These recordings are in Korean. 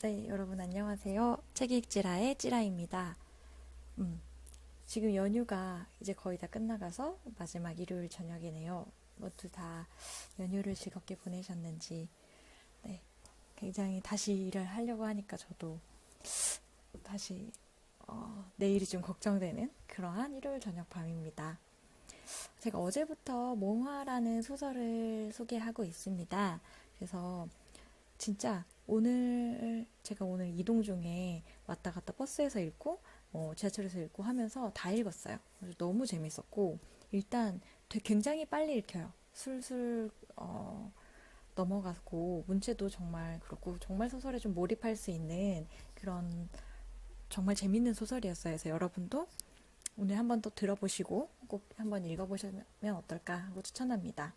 네, 여러분 안녕하세요. 책 읽지라의 찌라입니다. 음, 지금 연휴가 이제 거의 다 끝나가서 마지막 일요일 저녁이네요. 모두 다 연휴를 즐겁게 보내셨는지, 네, 굉장히 다시 일을 하려고 하니까 저도 다시 내일이 좀 걱정되는 그러한 일요일 저녁 밤입니다. 제가 어제부터 몽화라는 소설을 소개하고 있습니다. 그래서 진짜 오늘 제가 오늘 이동 중에 왔다 갔다 버스에서 읽고 지하철에서 읽고 하면서 다 읽었어요. 그래서 너무 재밌었고 일단 굉장히 빨리 읽혀요. 술술 넘어가고 문체도 정말 그렇고 정말 소설에 좀 몰입할 수 있는 그런 정말 재밌는 소설이었어요. 그래서 여러분도 오늘 한번 또 들어보시고 꼭 한번 읽어보시면 어떨까 하고 추천합니다.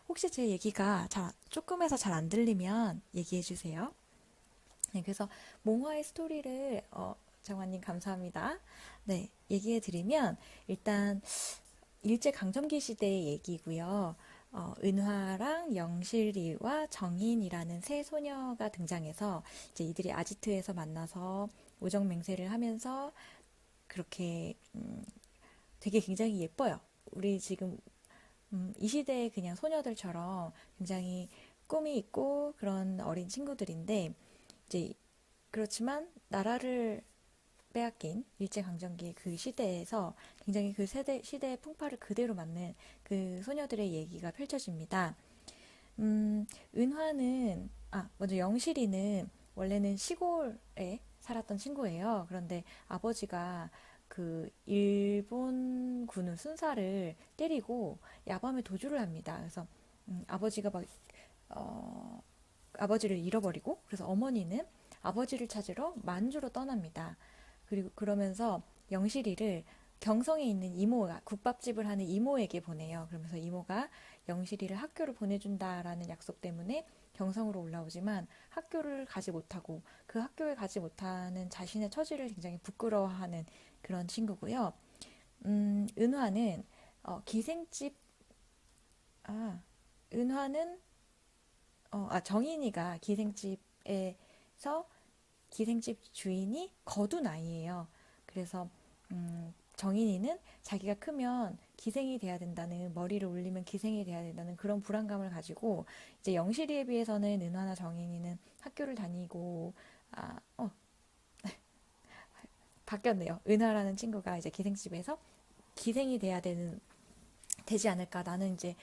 혹시 제 얘기가 조금해서 잘 안 들리면 얘기해 주세요. 네, 그래서 몽화의 스토리를 정환님 감사합니다. 네, 얘기해 드리면 일단 일제 강점기 시대의 얘기고요. 은화랑 영실이와 정인이라는 세 소녀가 등장해서 이제 이들이 아지트에서 만나서 우정 맹세를 하면서 그렇게 되게 굉장히 예뻐요. 우리 지금 이 시대의 그냥 소녀들처럼 굉장히 꿈이 있고 그런 어린 친구들인데 이제 그렇지만 나라를 빼앗긴 일제강점기 그 시대에서 굉장히 그 시대의 풍파를 그대로 맞는 그 소녀들의 얘기가 펼쳐집니다. 은화는 먼저 영실이는 원래는 시골에 살았던 친구예요. 그런데 아버지가 그 일본 군을 순사를 때리고 야밤에 도주를 합니다. 그래서 아버지가 막 어, 아버지를 잃어버리고 그래서 어머니는 아버지를 찾으러 만주로 떠납니다. 그리고 그러면서 영실이를 경성에 있는 이모가 국밥집을 하는 이모에게 보내요. 그러면서 이모가 영실이를 학교를 보내준다라는 약속 때문에 경성으로 올라오지만 학교를 가지 못하고 그 학교에 가지 못하는 자신의 처지를 굉장히 부끄러워하는 그런 친구고요. 은화는 기생집 아 은화는 정인이가 기생집에서 기생집 주인이 거둔 아이예요. 그래서 정인이는 자기가 크면 기생이 돼야 된다는 머리를 올리면 기생이 돼야 된다는 그런 불안감을 가지고 이제 영실이에 비해서는 은화나 정인이는 학교를 다니고 아, 어, 바뀌었네요. 은하라는 친구가 이제 기생집에서 기생이 돼야 되지 않을까. 나는 이제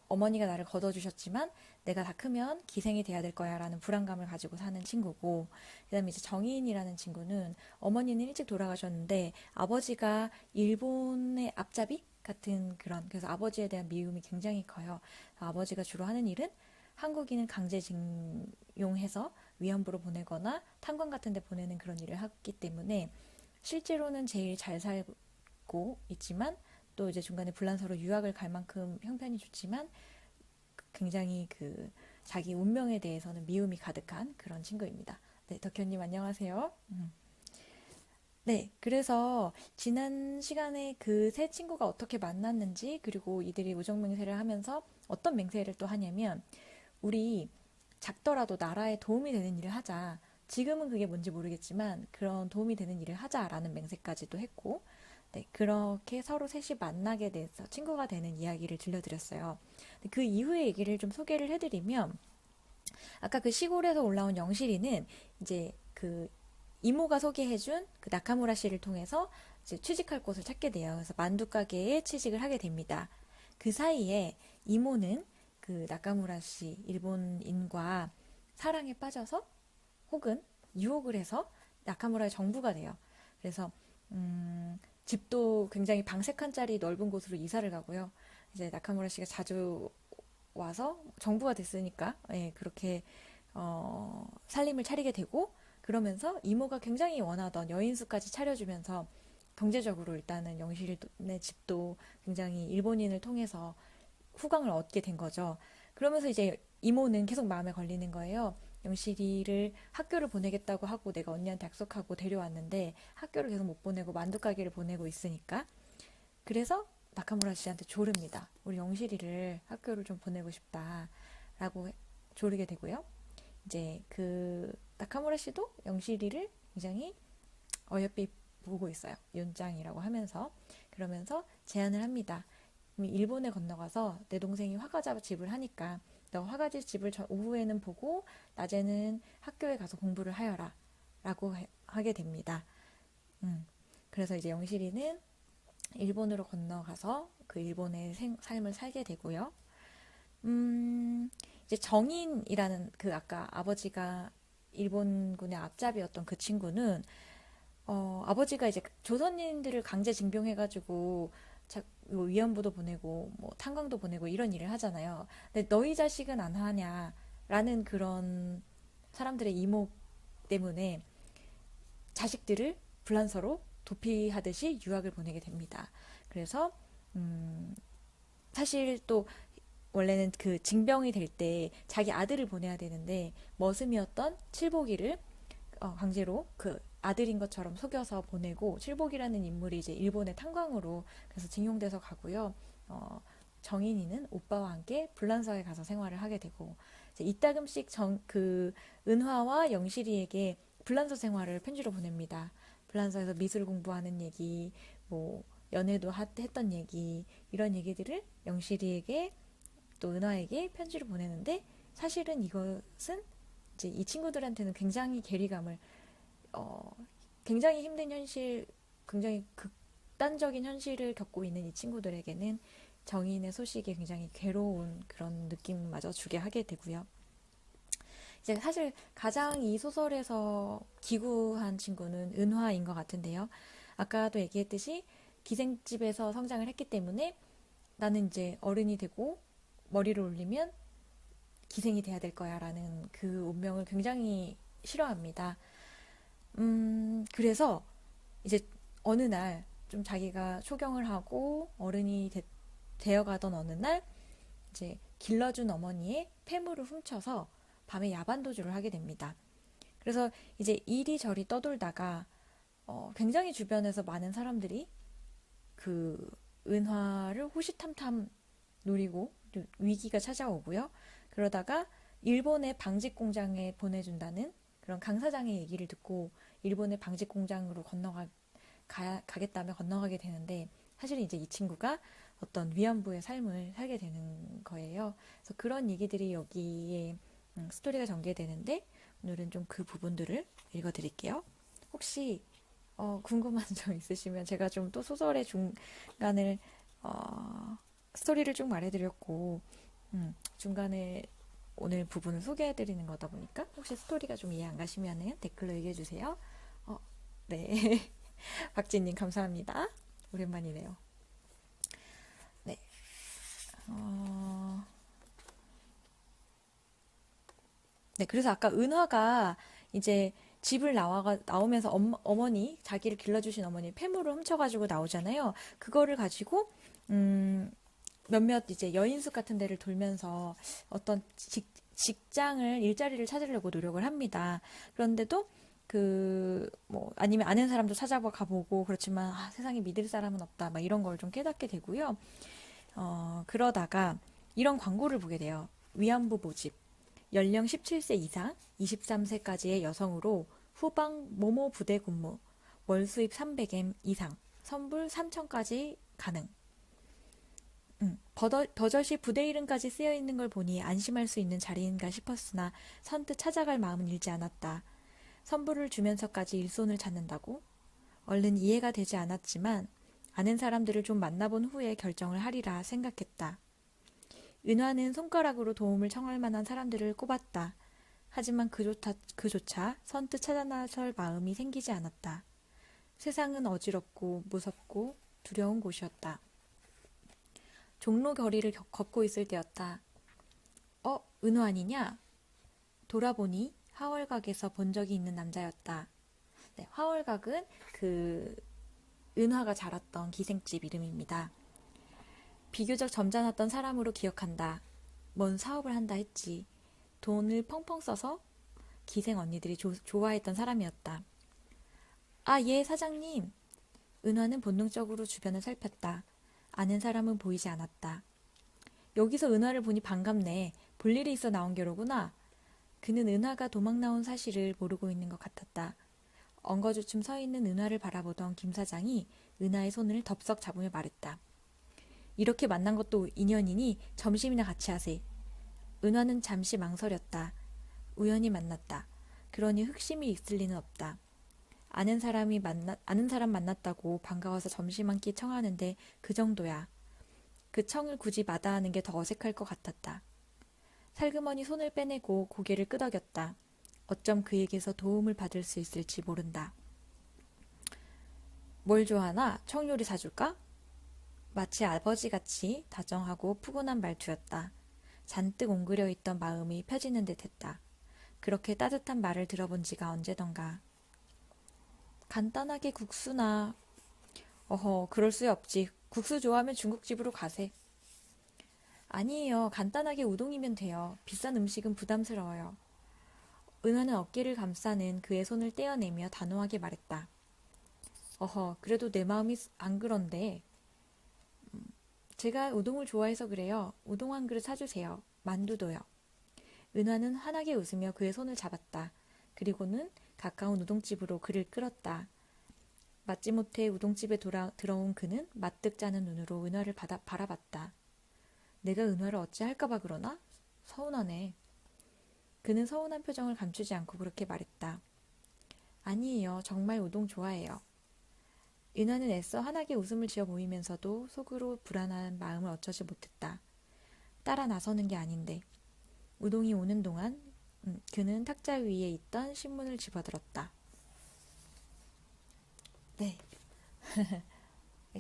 어머니가 나를 거둬주셨지만 내가 다 크면 기생이 돼야 될 거야 라는 불안감을 가지고 사는 친구고 그 다음에 이제 정인이라는 친구는 어머니는 일찍 돌아가셨는데 아버지가 일본의 앞잡이 같은 그런 그래서 아버지에 대한 미움이 굉장히 커요. 아버지가 주로 하는 일은 한국인을 강제징용해서 위안부로 보내거나 탄광 같은 데 보내는 그런 일을 했기 때문에 실제로는 제일 잘 살고 있지만 또 이제 중간에 불란서로 유학을 갈 만큼 형편이 좋지만 굉장히 그 자기 운명에 대해서는 미움이 가득한 그런 친구입니다. 네, 덕현님 안녕하세요. 네, 그래서 지난 시간에 그 세 친구가 어떻게 만났는지 그리고 이들이 우정 맹세를 하면서 어떤 맹세를 또 하냐면 우리 작더라도 나라에 도움이 되는 일을 하자. 지금은 그게 뭔지 모르겠지만 그런 도움이 되는 일을 하자라는 맹세까지도 했고 네, 그렇게 서로 셋이 만나게 돼서 친구가 되는 이야기를 들려드렸어요. 그 이후의 얘기를 좀 소개를 해드리면 아까 그 시골에서 올라온 영실이는 이제 그 이모가 소개해준 그 나카무라 씨를 통해서 이제 취직할 곳을 찾게 돼요. 그래서 만두 가게에 취직을 하게 됩니다. 그 사이에 이모는 그 나카무라 씨 일본인과 사랑에 빠져서 혹은 유혹을 해서 나카무라의 정부가 돼요. 그래서 집도 굉장히 방 3칸짜리 넓은 곳으로 이사를 가고요. 이제 나카무라 씨가 자주 와서 정부가 됐으니까 예, 그렇게 살림을 차리게 되고 그러면서 이모가 굉장히 원하던 여인숙까지 차려주면서 경제적으로 일단은 영실의 집도 굉장히 일본인을 통해서 후광을 얻게 된 거죠. 그러면서 이제 이모는 계속 마음에 걸리는 거예요. 영실이를 학교를 보내겠다고 하고 내가 언니한테 약속하고 데려왔는데 학교를 계속 못 보내고 만두 가게를 보내고 있으니까 그래서 나카무라 씨한테 조릅니다. 우리 영실이를 학교를 좀 보내고 싶다라고 조르게 되고요. 이제 그 나카무라 씨도 영실이를 굉장히 어여삐 보고 있어요. 윤짱이라고 하면서. 그러면서 제안을 합니다. 일본에 건너가서 내 동생이 화가자 집을 하니까 너 화가자 집을 오후에는 보고 낮에는 학교에 가서 공부를 하여라 라고 하게 됩니다. 그래서 이제 영실이는 일본으로 건너가서 그 일본의 삶을 살게 되고요. 이제 정인이라는 그 아까 아버지가 일본군의 앞잡이였던 그 친구는 아버지가 이제 조선인들을 강제 징병해가지고 뭐 위안부도 보내고 뭐 탄광도 보내고 이런 일을 하잖아요. 근데 너희 자식은 안 하냐라는 그런 사람들의 이목 때문에 자식들을 불란서로 도피하듯이 유학을 보내게 됩니다. 그래서 사실 또 원래는 그 징병이 될 때 자기 아들을 보내야 되는데 머슴이었던 칠복이를 강제로 그 아들인 것처럼 속여서 보내고 칠복이라는 인물이 이제 일본의 탄광으로 그래서 징용돼서 가고요. 정인이는 오빠와 함께 불란서에 가서 생활을 하게 되고 이제 이따금씩 그 은화와 영실이에게 불란서 생활을 편지로 보냅니다. 불란서에서 미술 공부하는 얘기, 뭐 연애도 했던 얘기 이런 얘기들을 영실이에게 또 은화에게 편지를 보내는데 사실은 이것은 이제 이 친구들한테는 굉장히 괴리감을 굉장히 힘든 현실, 굉장히 극단적인 현실을 겪고 있는 이 친구들에게는 정인의 소식이 굉장히 괴로운 그런 느낌마저 주게 하게 되고요. 이제 사실 가장 이 소설에서 기구한 친구는 은화인 것 같은데요. 아까도 얘기했듯이 기생집에서 성장을 했기 때문에 나는 이제 어른이 되고 머리를 올리면 기생이 돼야 될 거야 라는 그 운명을 굉장히 싫어합니다. 그래서 이제 어느 날 좀 자기가 초경을 하고 어른이 되어가던 어느 날 이제 길러준 어머니의 폐물을 훔쳐서 밤에 야반도주를 하게 됩니다. 그래서 이제 이리저리 떠돌다가 굉장히 주변에서 많은 사람들이 그 은화를 호시탐탐 노리고 위기가 찾아오고요. 그러다가 일본의 방직 공장에 보내준다는 그런 강 사장의 얘기를 듣고 일본의 방직 공장으로 가겠다며 건너가게 되는데 사실은 이제 이 친구가 어떤 위안부의 삶을 살게 되는 거예요. 그래서 그런 얘기들이 여기에 스토리가 전개되는데 오늘은 좀 그 부분들을 읽어드릴게요. 혹시 궁금한 점 있으시면 제가 좀 또 소설의 중간을 스토리를 쭉 말해드렸고 중간에 오늘 부분을 소개해드리는 거다 보니까 혹시 스토리가 좀 이해 안 가시면은 댓글로 얘기해주세요. 네. 박진님 감사합니다. 오랜만이네요. 네. 네, 그래서 아까 은화가 이제 집을 나오면서 어머니, 자기를 길러주신 어머니 폐물을 훔쳐가지고 나오잖아요. 그거를 가지고, 음, 몇몇 이제 여인숙 같은 데를 돌면서 어떤 직장을, 일자리를 찾으려고 노력을 합니다. 그런데도 뭐, 아니면 아는 사람도 찾아봐 가보고, 그렇지만, 세상에 믿을 사람은 없다. 막 이런 걸 좀 깨닫게 되고요. 그러다가 이런 광고를 보게 돼요. 위안부 모집. 연령 17세 이상, 23세까지의 여성으로 후방 모모 부대 근무, 월 수입 300M 이상, 선불 3천까지 가능. 버젓이 부대 이름까지 쓰여 있는 걸 보니 안심할 수 있는 자리인가 싶었으나 선뜻 찾아갈 마음은 일지 않았다. 선불을 주면서까지 일손을 찾는다고? 얼른 이해가 되지 않았지만 아는 사람들을 좀 만나본 후에 결정을 하리라 생각했다. 은화는 손가락으로 도움을 청할 만한 사람들을 꼽았다. 하지만 그조차 선뜻 찾아 나설 마음이 생기지 않았다. 세상은 어지럽고 무섭고 두려운 곳이었다. 종로 거리를 걷고 있을 때였다. 은화 아니냐? 돌아보니 화월각에서 본 적이 있는 남자였다. 네, 화월각은 그 은화가 자랐던 기생집 이름입니다. 비교적 점잖았던 사람으로 기억한다. 뭔 사업을 한다 했지. 돈을 펑펑 써서 기생 언니들이 좋아했던 사람이었다. 예, 사장님. 은화는 본능적으로 주변을 살폈다. 아는 사람은 보이지 않았다. 여기서 은화를 보니 반갑네. 볼 일이 있어 나온 게로구나. 그는 은하가 도망 나온 사실을 모르고 있는 것 같았다. 엉거주춤 서 있는 은하를 바라보던 김 사장이 은하의 손을 덥석 잡으며 말했다. 이렇게 만난 것도 인연이니 점심이나 같이 하세. 은하는 잠시 망설였다. 우연히 만났다. 그러니 흑심이 있을 리는 없다. 아는 사람 만났다고 반가워서 점심 한 끼 청하는데 그 정도야. 그 청을 굳이 마다하는 게 더 어색할 것 같았다. 살그머니 손을 빼내고 고개를 끄덕였다. 어쩜 그에게서 도움을 받을 수 있을지 모른다. 뭘 좋아하나? 청요리 사줄까? 마치 아버지같이 다정하고 푸근한 말투였다. 잔뜩 옹그려 있던 마음이 펴지는 듯했다. 그렇게 따뜻한 말을 들어본 지가 언제던가. 간단하게 국수나. 어허, 그럴 수 없지. 국수 좋아하면 중국집으로 가세. 아니에요. 간단하게 우동이면 돼요. 비싼 음식은 부담스러워요. 은하는 어깨를 감싸는 그의 손을 떼어내며 단호하게 말했다. 어허, 그래도 내 마음이 안 그런데. 제가 우동을 좋아해서 그래요. 우동 한 그릇 사주세요. 만두도요. 은하는 환하게 웃으며 그의 손을 잡았다. 그리고는 가까운 우동집으로 그를 끌었다. 마지못해 우동집에 들어온 그는 마뜩 짜는 눈으로 은하를 바라봤다. 내가 은하를 어찌할까봐 그러나? 서운하네. 그는 서운한 표정을 감추지 않고 그렇게 말했다. 아니에요. 정말 우동 좋아해요. 은하는 애써 환하게 웃음을 지어 보이면서도 속으로 불안한 마음을 어쩌지 못했다. 따라 나서는 게 아닌데. 우동이 오는 동안 그는 탁자 위에 있던 신문을 집어들었다. 네.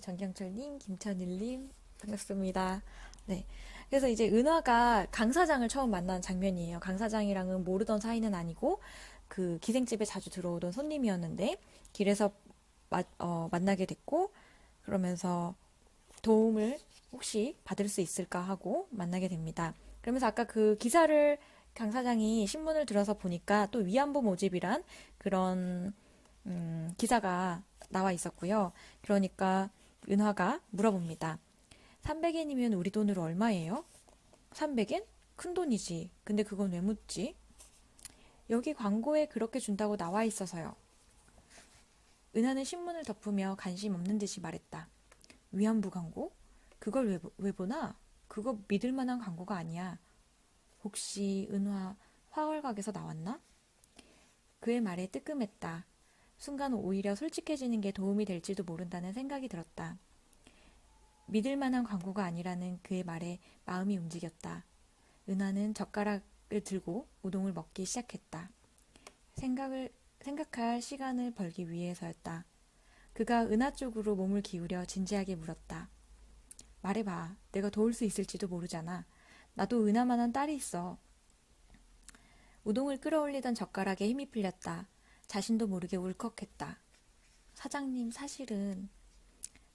정경철님, 김천일님, 반갑습니다. 네. 그래서 이제 은하가 강 사장을 처음 만난 장면이에요. 강 사장이랑은 모르던 사이는 아니고 그 기생집에 자주 들어오던 손님이었는데 길에서 만나게 됐고 그러면서 도움을 혹시 받을 수 있을까 하고 만나게 됩니다. 그러면서 아까 그 기사를 강 사장이 신문을 들어서 보니까 또 위안부 모집이란 그런 기사가 나와 있었고요. 그러니까 은화가 물어봅니다. 300엔이면 우리 돈으로 얼마예요? 300엔? 큰 돈이지. 근데 그건 왜 묻지? 여기 광고에 그렇게 준다고 나와 있어서요. 은하는 신문을 덮으며 관심 없는 듯이 말했다. 위안부 광고? 그걸 왜 보나? 그거 믿을 만한 광고가 아니야. 혹시 은화 화월각에서 나왔나? 그의 말에 뜨끔했다. 순간 오히려 솔직해지는 게 도움이 될지도 모른다는 생각이 들었다. 믿을 만한 광고가 아니라는 그의 말에 마음이 움직였다. 은하는 젓가락을 들고 우동을 먹기 시작했다. 생각할 시간을 벌기 위해서였다. 그가 은하 쪽으로 몸을 기울여 진지하게 물었다. 말해봐. 내가 도울 수 있을지도 모르잖아. 나도 은하만한 딸이 있어. 우동을 끌어올리던 젓가락에 힘이 풀렸다. 자신도 모르게 울컥했다. 사장님, 사실은...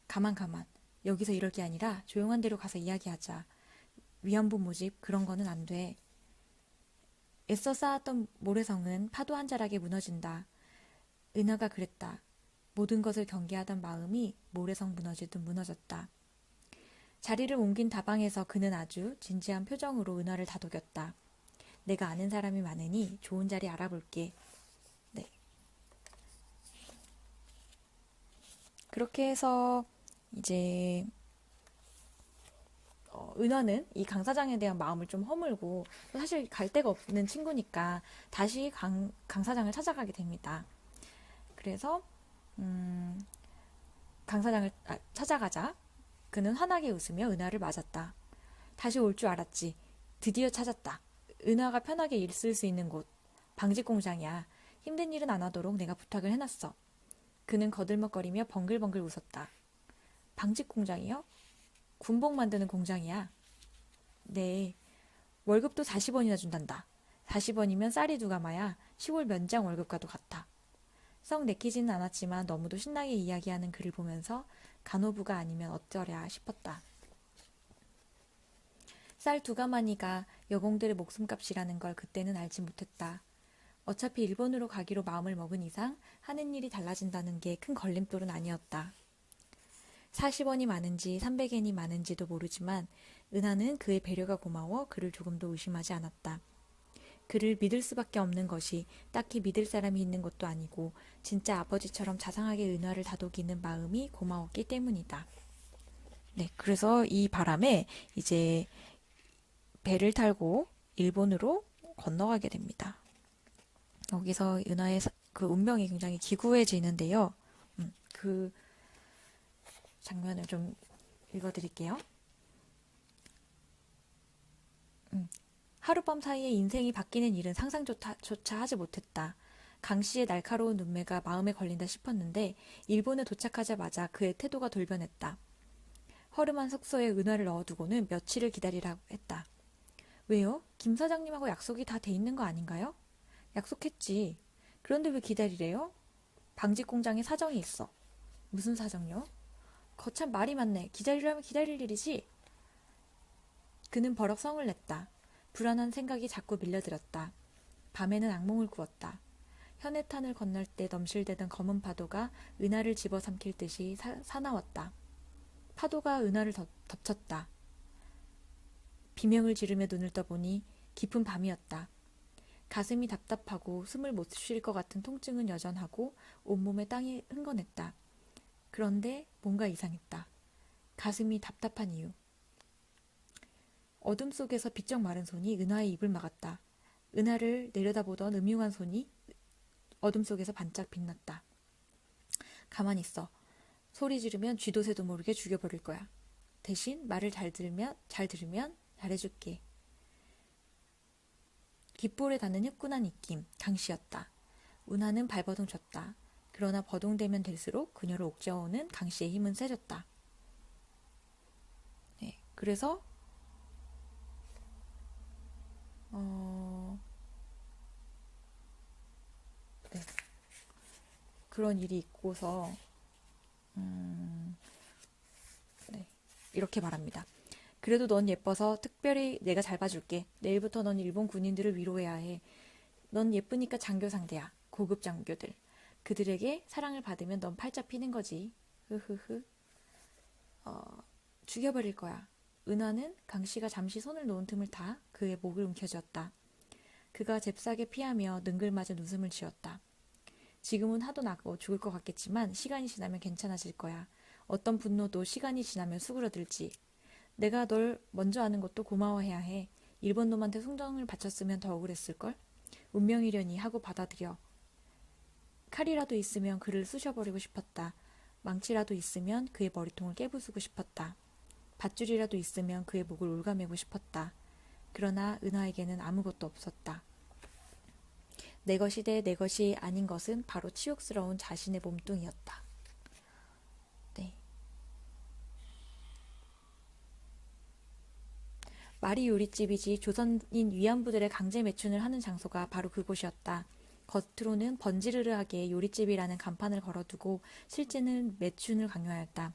가만. 여기서 이럴 게 아니라 조용한 데로 가서 이야기하자. 위안부 모집 그런 거는 안 돼. 애써 쌓았던 모래성은 파도 한 자락에 무너진다. 은하가 그랬다. 모든 것을 경계하던 마음이 모래성 무너지듯 무너졌다. 자리를 옮긴 다방에서 그는 아주 진지한 표정으로 은하를 다독였다. 내가 아는 사람이 많으니 좋은 자리 알아볼게. 네. 그렇게 해서 이제 은하는 이 강 사장에 대한 마음을 좀 허물고 사실 갈 데가 없는 친구니까 다시 강 사장을 찾아가게 됩니다. 그래서 강 사장을 찾아가자 그는 환하게 웃으며 은하를 맞았다. 다시 올 줄 알았지. 드디어 찾았다. 은하가 편하게 있을 수 있는 곳. 방직 공장이야. 힘든 일은 안 하도록 내가 부탁을 해놨어. 그는 거들먹거리며 벙글벙글 웃었다. 방직 공장이요? 군복 만드는 공장이야. 네. 월급도 40원이나 준단다. 40원이면 쌀이 두 가마야. 시골 면장 월급과도 같아. 썩 내키지는 않았지만 너무도 신나게 이야기하는 그를 보면서 간호부가 아니면 어쩌랴 싶었다. 쌀 두 가마니가 여공들의 목숨값이라는 걸 그때는 알지 못했다. 어차피 일본으로 가기로 마음을 먹은 이상 하는 일이 달라진다는 게 큰 걸림돌은 아니었다. 40원이 많은지 300엔이 많은지도 모르지만 은하는 그의 배려가 고마워 그를 조금도 의심하지 않았다. 그를 믿을 수밖에 없는 것이 딱히 믿을 사람이 있는 것도 아니고 진짜 아버지처럼 자상하게 은하를 다독이는 마음이 고마웠기 때문이다. 네, 그래서 이 바람에 이제 배를 타고 일본으로 건너가게 됩니다. 여기서 은하의 그 운명이 굉장히 기구해지는데요. 그 장면을 좀 읽어드릴게요. 하룻밤 사이에 인생이 바뀌는 일은 상상조차 하지 못했다. 강 씨의 날카로운 눈매가 마음에 걸린다 싶었는데 일본에 도착하자마자 그의 태도가 돌변했다. 허름한 숙소에 은하를 넣어두고는 며칠을 기다리라고 했다. 왜요? 김 사장님하고 약속이 다 돼 있는 거 아닌가요? 약속했지. 그런데 왜 기다리래요? 방직 공장에 사정이 있어. 무슨 사정요? 거참 말이 많네. 기다리려면 기다릴 일이지. 그는 버럭 성을 냈다. 불안한 생각이 자꾸 밀려들었다. 밤에는 악몽을 꾸었다. 현해탄을 건널 때 넘실대던 검은 파도가 은하를 집어삼킬 듯이 사나웠다. 파도가 은하를 덮쳤다. 비명을 지르며 눈을 떠보니 깊은 밤이었다. 가슴이 답답하고 숨을 못 쉴 것 같은 통증은 여전하고 온몸에 땅이 흥건했다. 그런데 뭔가 이상했다. 가슴이 답답한 이유. 어둠 속에서 비쩍 마른 손이 은하의 입을 막았다. 은하를 내려다보던 음흉한 손이 어둠 속에서 반짝 빛났다. 가만히 있어. 소리 지르면 쥐도 새도 모르게 죽여버릴 거야. 대신 말을 잘 들으면 잘해줄게. 귓볼에 닿는 후끈한 입김, 강씨였다. 은하는 발버둥 쳤다. 그러나 버둥대면 될수록 그녀를 옥죄어오는 강씨의 힘은 세졌다. 네, 그래서 네, 그런 일이 있고서 네, 이렇게 말합니다. 그래도 넌 예뻐서 특별히 내가 잘 봐줄게. 내일부터 넌 일본 군인들을 위로해야 해. 넌 예쁘니까 장교 상대야. 고급 장교들. 그들에게 사랑을 받으면 넌 팔자 피는 거지. 흐흐흐. 죽여버릴 거야. 은하는 강씨가 잠시 손을 놓은 틈을 타 그의 목을 움켜쥐었다. 그가 잽싸게 피하며 능글맞은 웃음을 지었다. 지금은 하도 나고 죽을 것 같겠지만 시간이 지나면 괜찮아질 거야. 어떤 분노도 시간이 지나면 수그러들지. 내가 널 먼저 아는 것도 고마워해야 해. 일본 놈한테 송정을 바쳤으면 더 억울했을걸? 운명이려니 하고 받아들여. 칼이라도 있으면 그를 쑤셔버리고 싶었다. 망치라도 있으면 그의 머리통을 깨부수고 싶었다. 밧줄이라도 있으면 그의 목을 올가매고 싶었다. 그러나 은하에게는 아무것도 없었다. 내 것이 돼 내 것이 아닌 것은 바로 치욕스러운 자신의 몸뚱이였다. 네. 말이 요리집이지 조선인 위안부들의 강제 매춘을 하는 장소가 바로 그곳이었다. 겉으로는 번지르르하게 요리집이라는 간판을 걸어두고 실제는 매춘을 강요하였다.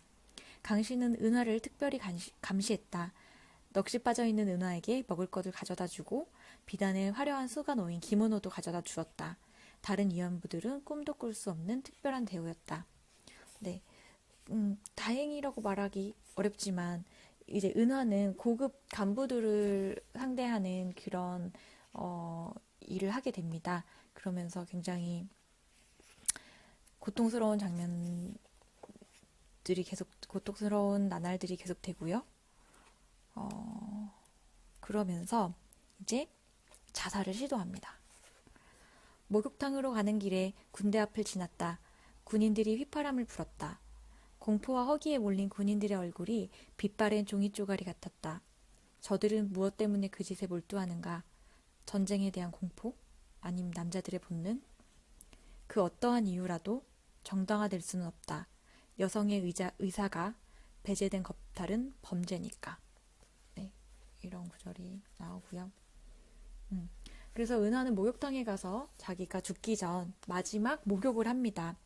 강씨는 은하를 특별히 감시했다. 넋이 빠져있는 은하에게 먹을 것을 가져다 주고 비단에 화려한 수가 놓인 기모노도 가져다 주었다. 다른 위안부들은 꿈도 꿀 수 없는 특별한 대우였다. 네, 다행이라고 말하기 어렵지만 이제 은하는 고급 간부들을 상대하는 그런 일을 하게 됩니다. 그러면서 굉장히 고통스러운 고통스러운 나날들이 계속 되고요. 그러면서 이제 자살을 시도합니다. 목욕탕으로 가는 길에 군대 앞을 지났다. 군인들이 휘파람을 불었다. 공포와 허기에 몰린 군인들의 얼굴이 빛바랜 종이 쪼가리 같았다. 저들은 무엇 때문에 그 짓에 몰두하는가? 전쟁에 대한 공포? 아님 남자들의 본능? 그 어떠한 이유라도 정당화될 수는 없다. 여성의 의사가 배제된 겁탈은 범죄니까. 네, 이런 구절이 나오고요. 그래서 은하는 목욕탕에 가서 자기가 죽기 전 마지막 목욕을 합니다.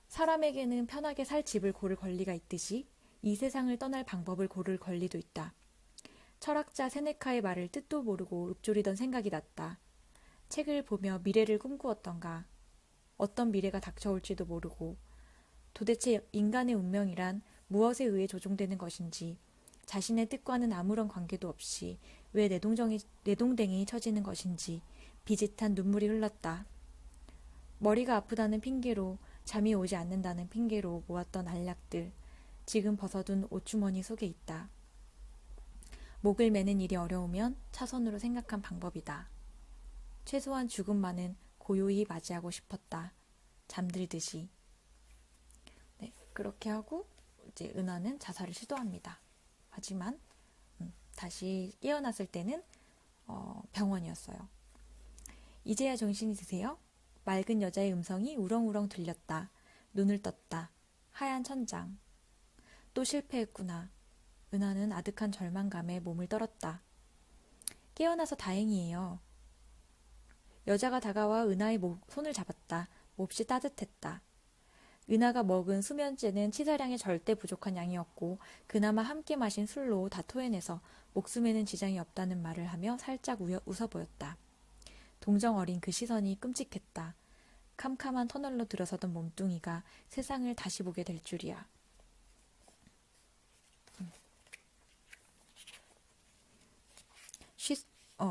사람에게는 편하게 살 집을 고를 권리가 있듯이 이 세상을 떠날 방법을 고를 권리도 있다. 철학자 세네카의 말을 뜻도 모르고 읊조리던 생각이 났다. 책을 보며 미래를 꿈꾸었던가. 어떤 미래가 닥쳐올지도 모르고 도대체 인간의 운명이란 무엇에 의해 조종되는 것인지 자신의 뜻과는 아무런 관계도 없이 왜 내동댕이 쳐지는 것인지 비릿한 눈물이 흘렀다. 머리가 아프다는 핑계로, 잠이 오지 않는다는 핑계로 모았던 알약들, 지금 벗어둔 옷주머니 속에 있다. 목을 매는 일이 어려우면 차선으로 생각한 방법이다. 최소한 죽음만은 고요히 맞이하고 싶었다. 잠들듯이. 네, 그렇게 하고 이제 은하는 자살을 시도합니다. 하지만 다시 깨어났을 때는 병원이었어요. 이제야 정신이 드세요? 맑은 여자의 음성이 우렁우렁 들렸다. 눈을 떴다. 하얀 천장. 또 실패했구나. 은하는 아득한 절망감에 몸을 떨었다. 깨어나서 다행이에요. 여자가 다가와 은하의 손을 잡았다. 몹시 따뜻했다. 은하가 먹은 수면제는 치사량이 절대 부족한 양이었고 그나마 함께 마신 술로 다 토해내서 목숨에는 지장이 없다는 말을 하며 살짝 웃어 보였다. 동정 어린 그 시선이 끔찍했다. 캄캄한 터널로 들어서던 몸뚱이가 세상을 다시 보게 될 줄이야.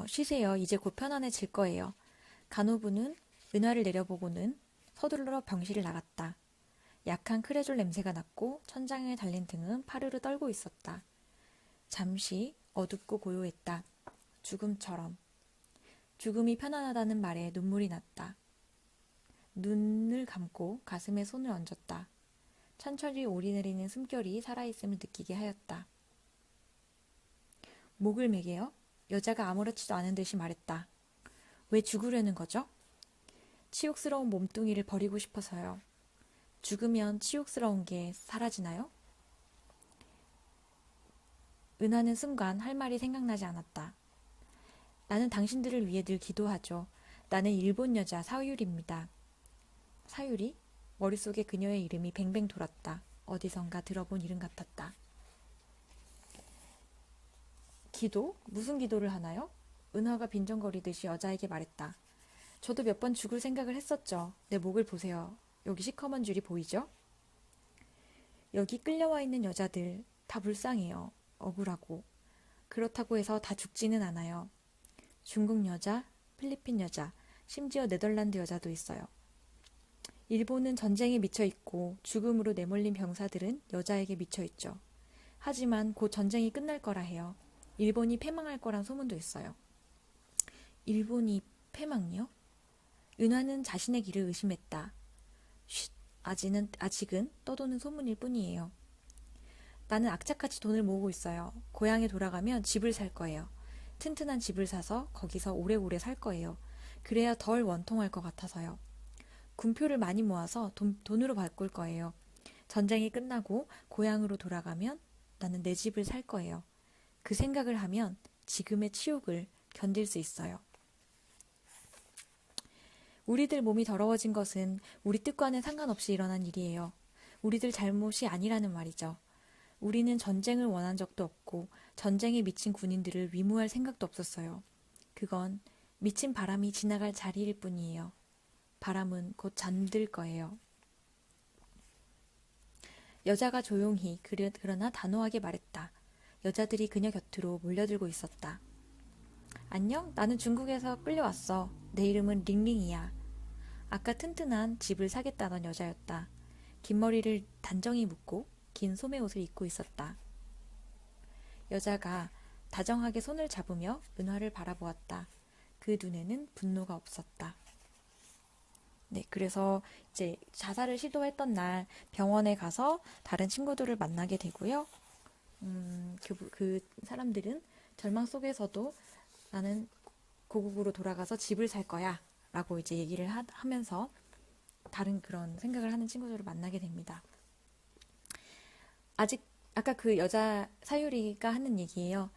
쉬세요. 이제 곧 편안해질 거예요. 간호부는 은하를 내려보고는 서둘러 병실을 나갔다. 약한 크레졸 냄새가 났고 천장에 달린 등은 파르르 떨고 있었다. 잠시 어둡고 고요했다. 죽음처럼. 죽음이 편안하다는 말에 눈물이 났다. 눈을 감고 가슴에 손을 얹었다. 천천히 오리내리는 숨결이 살아있음을 느끼게 하였다. 목을 매게요? 여자가 아무렇지도 않은 듯이 말했다. 왜 죽으려는 거죠? 치욕스러운 몸뚱이를 버리고 싶어서요. 죽으면 치욕스러운 게 사라지나요? 은하는 순간 할 말이 생각나지 않았다. 나는 당신들을 위해 늘 기도하죠. 나는 일본 여자 사유리입니다. 사유리? 머릿속에 그녀의 이름이 뱅뱅 돌았다. 어디선가 들어본 이름 같았다. 기도? 무슨 기도를 하나요? 은하가 빈정거리듯이 여자에게 말했다. 저도 몇 번 죽을 생각을 했었죠. 내 목을 보세요. 여기 시커먼 줄이 보이죠? 여기 끌려와 있는 여자들 다 불쌍해요. 억울하고. 그렇다고 해서 다 죽지는 않아요. 중국 여자, 필리핀 여자, 심지어 네덜란드 여자도 있어요. 일본은 전쟁에 미쳐있고 죽음으로 내몰린 병사들은 여자에게 미쳐있죠. 하지만 곧 전쟁이 끝날 거라 해요. 일본이 패망할 거란 소문도 있어요. 일본이 패망이요? 은하는 자신의 귀를 의심했다. 쉿, 아직은 떠도는 소문일 뿐이에요. 나는 악착같이 돈을 모으고 있어요. 고향에 돌아가면 집을 살 거예요. 튼튼한 집을 사서 거기서 오래오래 살 거예요. 그래야 덜 원통할 것 같아서요. 군표를 많이 모아서 돈으로 바꿀 거예요. 전쟁이 끝나고 고향으로 돌아가면 나는 내 집을 살 거예요. 그 생각을 하면 지금의 치욕을 견딜 수 있어요. 우리들 몸이 더러워진 것은 우리 뜻과는 상관없이 일어난 일이에요. 우리들 잘못이 아니라는 말이죠. 우리는 전쟁을 원한 적도 없고 전쟁에 미친 군인들을 위무할 생각도 없었어요. 그건 미친 바람이 지나갈 자리일 뿐이에요. 바람은 곧 잠들 거예요. 여자가 조용히 그러나 단호하게 말했다. 여자들이 그녀 곁으로 몰려들고 있었다. 안녕? 나는 중국에서 끌려왔어. 내 이름은 링링이야. 아까 튼튼한 집을 사겠다던 여자였다. 긴 머리를 단정히 묶고 긴 소매옷을 입고 있었다. 여자가 다정하게 손을 잡으며 은하를 바라보았다. 그 눈에는 분노가 없었다. 네, 그래서 이제 자살을 시도했던 날 병원에 가서 다른 친구들을 만나게 되고요. 그 사람들은 절망 속에서도 나는 고국으로 돌아가서 집을 살 거야 라고 이제 얘기를 하면서 다른 그런 생각을 하는 친구들을 만나게 됩니다. 아까 그 여자 사유리가 하는 얘기예요.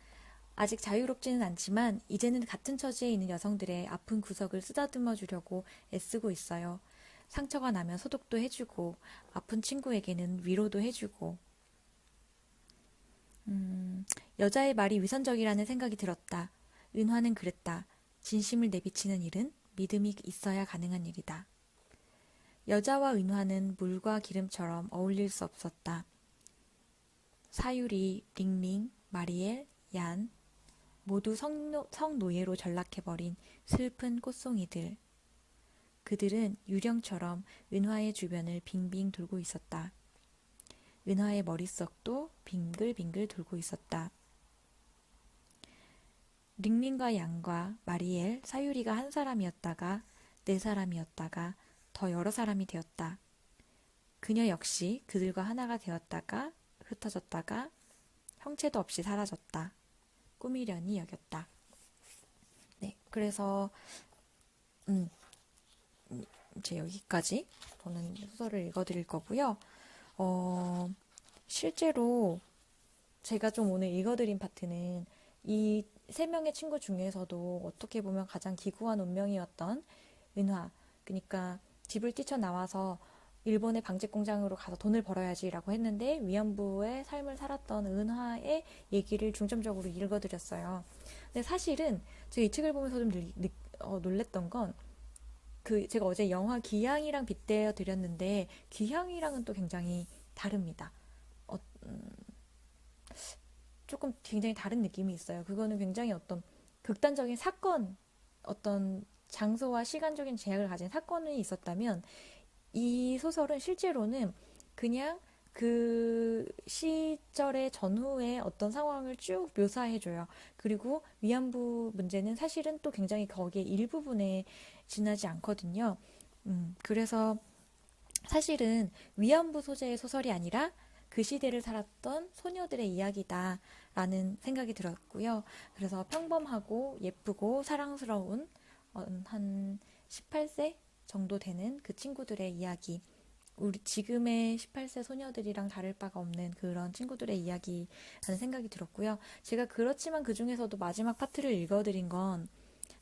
아직 자유롭지는 않지만 이제는 같은 처지에 있는 여성들의 아픈 구석을 쓰다듬어 주려고 애쓰고 있어요. 상처가 나면 소독도 해주고 아픈 친구에게는 위로도 해주고 여자의 말이 위선적이라는 생각이 들었다. 은화는 그랬다. 진심을 내비치는 일은 믿음이 있어야 가능한 일이다. 여자와 은화는 물과 기름처럼 어울릴 수 없었다. 사유리, 링링, 마리엘, 얀, 모두 성노예로 전락해버린 슬픈 꽃송이들. 그들은 유령처럼 은화의 주변을 빙빙 돌고 있었다. 은화의 머릿속도 빙글빙글 돌고 있었다. 링링과 양과 마리엘, 사유리가 한 사람이었다가 네 사람이었다가 더 여러 사람이 되었다. 그녀 역시 그들과 하나가 되었다가 흩어졌다가 형체도 없이 사라졌다. 꿈이려니 여겼다. 네, 그래서 이제 여기까지 저는 소설을 읽어드릴 거고요. 실제로 제가 좀 오늘 읽어드린 파트는 이 세 명의 친구 중에서도 어떻게 보면 가장 기구한 운명이었던 은화. 그러니까 집을 뛰쳐나와서 일본의 방직 공장으로 가서 돈을 벌어야지라고 했는데 위안부의 삶을 살았던 은화의 얘기를 중점적으로 읽어드렸어요. 근데 사실은 제가 이 책을 보면서 좀 놀랬던 건 제가 어제 영화 귀향이랑 빗대어 드렸는데 귀향이랑은 또 굉장히 다릅니다. 어, 조금 굉장히 다른 느낌이 있어요. 그거는 굉장히 어떤 극단적인 사건, 어떤 장소와 시간적인 제약을 가진 사건이 있었다면 이 소설은 실제로는 그냥 그 시절의 전후의 어떤 상황을 쭉 묘사해줘요. 그리고 위안부 문제는 사실은 또 굉장히 거기에 일부분에 지나지 않거든요. 그래서 사실은 위안부 소재의 소설이 아니라 그 시대를 살았던 소녀들의 이야기다라는 생각이 들었고요. 그래서 평범하고 예쁘고 사랑스러운 한 18세 정도 되는 그 친구들의 이야기, 우리 지금의 18세 소녀들이랑 다를 바가 없는 그런 친구들의 이야기라는 생각이 들었고요. 제가 그렇지만 그 중에서도 마지막 파트를 읽어드린 건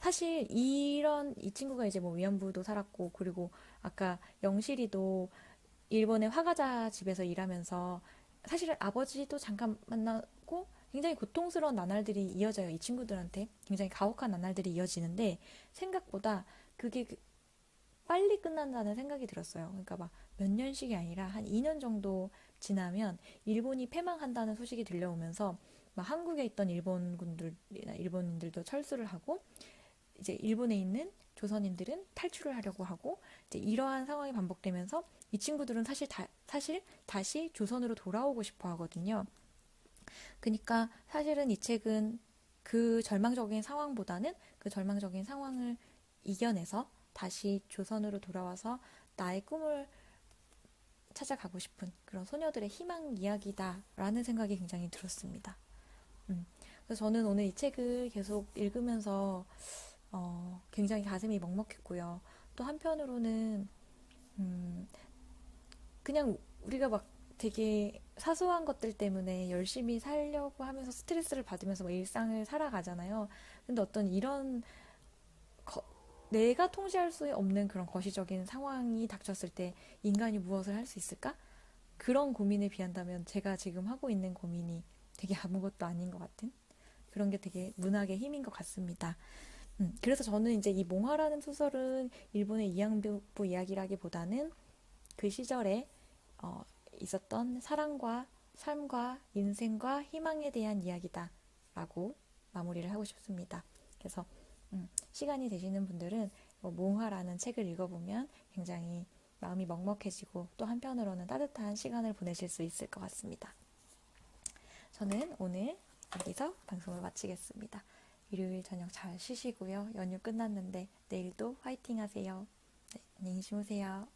사실 이 친구가 이제 뭐 위안부도 살았고, 그리고 아까 영실이도 일본의 화가자 집에서 일하면서 사실은 아버지도 잠깐 만나고 굉장히 고통스러운 나날들이 이어져요. 이 친구들한테 굉장히 가혹한 나날들이 이어지는데 생각보다 그게 빨리 끝난다는 생각이 들었어요. 그러니까 막 몇 년씩이 아니라 한 2년 정도 지나면 일본이 패망한다는 소식이 들려오면서 막 한국에 있던 일본군들이나 일본인들도 철수를 하고 이제 일본에 있는 조선인들은 탈출을 하려고 하고 이제 이러한 상황이 반복되면서 이 친구들은 사실 다시 조선으로 돌아오고 싶어 하거든요. 그러니까 사실은 이 책은 그 절망적인 상황보다는 그 절망적인 상황을 이겨내서 다시 조선으로 돌아와서 나의 꿈을 찾아가고 싶은 그런 소녀들의 희망 이야기다라는 생각이 굉장히 들었습니다. 그래서 저는 오늘 이 책을 계속 읽으면서 굉장히 가슴이 먹먹했고요. 또 한편으로는 그냥 우리가 막 되게 사소한 것들 때문에 열심히 살려고 하면서 스트레스를 받으면서 뭐 일상을 살아가잖아요. 근데 어떤 이런 거- 내가 통제할 수 없는 그런 거시적인 상황이 닥쳤을 때 인간이 무엇을 할 수 있을까? 그런 고민에 비한다면 제가 지금 하고 있는 고민이 되게 아무것도 아닌 것 같은 그런 게 되게 문학의 힘인 것 같습니다. 그래서 저는 이제 이 몽화라는 소설은 일본의 이양부 이야기라기보다는 그 시절에 어, 있었던 사랑과 삶과 인생과 희망에 대한 이야기다라고 마무리를 하고 싶습니다. 그래서 시간이 되시는 분들은 몽화라는 책을 읽어보면 굉장히 마음이 먹먹해지고 또 한편으로는 따뜻한 시간을 보내실 수 있을 것 같습니다. 저는 오늘 여기서 방송을 마치겠습니다. 일요일 저녁 잘 쉬시고요. 연휴 끝났는데 내일도 화이팅 하세요. 네, 안녕히 주무세요.